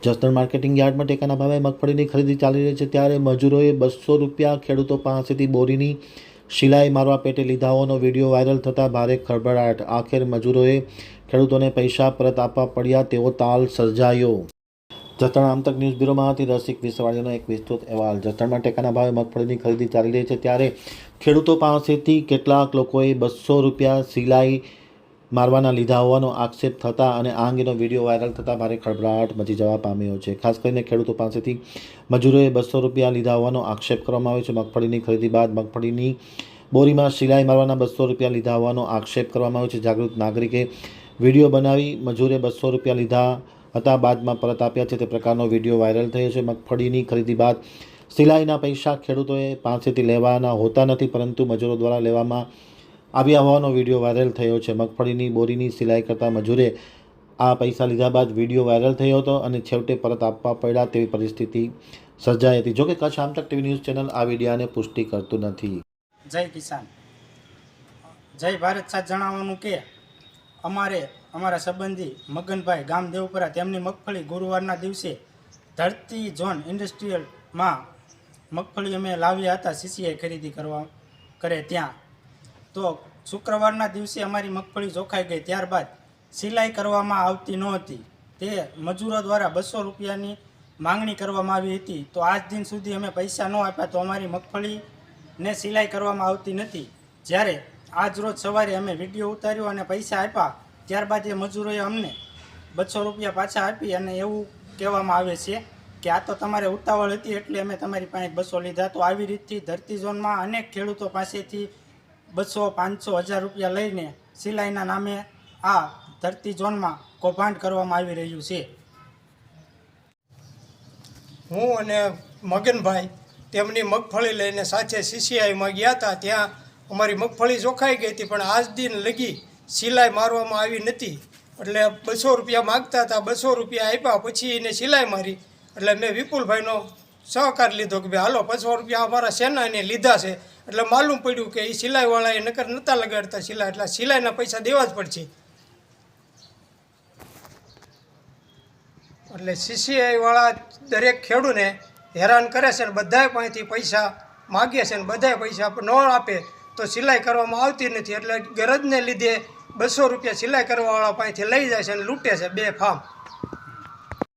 Jasdan marketing યાર્ડમાં ટેકાના ભાવે મગફળીની ખરીદી ચાલી રહી છે ત્યારે મજૂરોએ 200 રૂપિયા ખેડૂતો પાસેથી બોરીની સિલાઈ મારવા પેટે લીધા હોવાનો વિડીયો વાયરલ થતાં ભારે ખળભળાટ। આખરે મજૂરોએ ખેડૂતોને પૈસા પરત આપવા પડ્યા તેવો તાલ સર્જાયો। જસદણ આમતક ન્યૂઝ બ્યુરોમાંથી રસિક વિસવાડીનો એક વિસ્તૃત અહેવાલ। જસદણમાં ટેકાના ભાવે મગફળીની ખરીદી ચાલી રહી છે ત્યારે ખેડૂતો પાસેથી કેટલાક લોકોએ 200 રૂપિયા સિલાઈ મારવાના લીધા હોવાનો આક્ષેપ થતાં અને આ અંગેનો વિડીયો વાયરલ થતાં ભારે ખળભળાટ મચી જવા પામ્યો છે। ખાસ કરીને ખેડૂતો પાસેથી મજૂરોએ 200 રૂપિયા લીધા હોવાનો આક્ષેપ કરવામાં આવ્યો છે। મગફળીની ખરીદી બાદ મગફળીની બોરીમાં સિલાઈ મારવાના 200 રૂપિયા લીધા હોવાનો આક્ષેપ કરવામાં આવ્યો છે। જાગૃત નાગરિકે વિડીયો બનાવી મજૂરે 200 રૂપિયા લીધા હતા બાદમાં પરત આપ્યા છે તે પ્રકારનો વિડીયો વાયરલ થયો છે। મગફળીની ખરીદી બાદ સિલાઈના પૈસા ખેડૂતોએ પાસેથી લેવાના હોતા નથી પરંતુ મજૂરો દ્વારા લેવામાં આવ્યા હોવાનો વિડીયો વાયરલ થયો છે। મગફળીની બોરીની સિલાઈ કરતા મજૂરે આ પૈસા લીધા બાદ વિડીયો વાયરલ થયો હતો અને છેવટે પરત આપવા પડ્યા તેવી પરિસ્થિતિ સર્જાઈ હતી। જોકે કચ્છ આમતક ટીવી ન્યૂઝ ચેનલ આ વિડીયાને પુષ્ટિ કરતું નથી। જય કિસાન જય ભારત સાથ જણાવવાનું કે અમારા સંબંધી મગનભાઈ ગામ દેવપરા તેમની મગફળી ગુરુવારના દિવસે ધરતી ઝોન ઇન્ડસ્ટ્રીયલમાં મગફળી અમે લાવ્યા હતા સીસીઆઈ ખરીદી કરવા કરે ત્યાં। તો શુક્રવારના દિવસે અમારી મગફળી જોખાઈ ગઈ ત્યારબાદ સિલાઈ કરવામાં આવતી નહોતી। તે મજૂરો દ્વારા 200 રૂપિયાની માંગણી કરવામાં આવી હતી। તો આજ દિન સુધી અમે પૈસા ન આપ્યા તો અમારી મગફળીને સિલાઈ કરવામાં આવતી નથી। જ્યારે આજ રોજ સવારે અમે વિડીયો ઉતાર્યો અને પૈસા આપ્યા ત્યારબાદ એ મજૂરોએ અમને 200 રૂપિયા પાછા આપી અને એવું કહેવામાં આવે છે કે આ તો તમારે ઉતાવળ હતી એટલે અમે તમારી પાસે 200 લીધા। તો આવી રીતથી ધરતી ઝોનમાં અનેક ખેડૂતો પાસેથી 200, 500, 1000 રૂપિયા લઈને સિલાઈના નામે આ ધરતી ઝોનમાં કૌભાંડ કરવામાં આવી રહ્યું છે। હું અને મગનભાઈ તેમની મગફળી લઈને સાથે સીસીઆઈમાં ગયા હતા। ત્યાં અમારી મગફળી જોખાઈ ગઈ હતી પણ આજ દિન લગી સિલાઈ મારવામાં આવી નથી। એટલે 200 રૂપિયા માગતા હતા, 200 રૂપિયા આપ્યા પછી એને સિલાઈ મારી। એટલે મેં વિપુલભાઈનો સહકાર લીધો કે ભાઈ હાલો 500 રૂપિયા અમારા સેનાને લીધા છે। એટલે માલુમ પડ્યું કે એ સિલાઈવાળાએ નકર નહોતા લગાડતા સિલાઈ, એટલે સિલાઈના પૈસા દેવા જ પડશે। એટલે સીસીઆઈવાળા દરેક ખેડૂતને હેરાન કરે છે ને બધાય પાસેથી પૈસા માગે છે ને બધાય પૈસા ન આપે તો સિલાઈ કરવામાં આવતી નથી। એટલે ગરજને લીધે 200 રૂપિયા સિલાઈ કરવાવાળા પાસેથી લઈ જાય છે અને લૂંટે છે બેફામ।